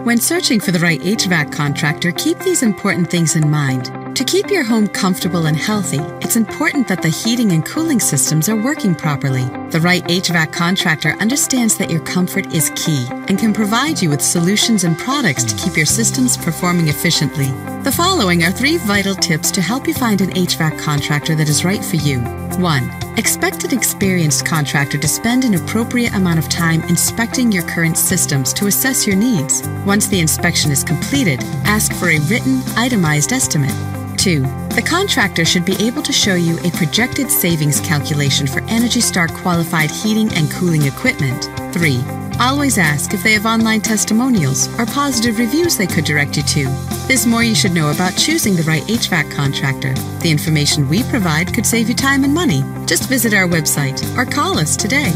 When searching for the right HVAC contractor, keep these important things in mind. To keep your home comfortable and healthy, it's important that the heating and cooling systems are working properly. The right HVAC contractor understands that your comfort is key and can provide you with solutions and products to keep your systems performing efficiently. The following are 3 vital tips to help you find an HVAC contractor that is right for you. 1. Expect an experienced contractor to spend an appropriate amount of time inspecting your current systems to assess your needs. Once the inspection is completed, ask for a written, itemized estimate. 2. The contractor should be able to show you a projected savings calculation for Energy Star qualified heating and cooling equipment. 3. Always ask if they have online testimonials or positive reviews they could direct you to. There's more you should know about choosing the right HVAC contractor. The information we provide could save you time and money. Just visit our website or call us today.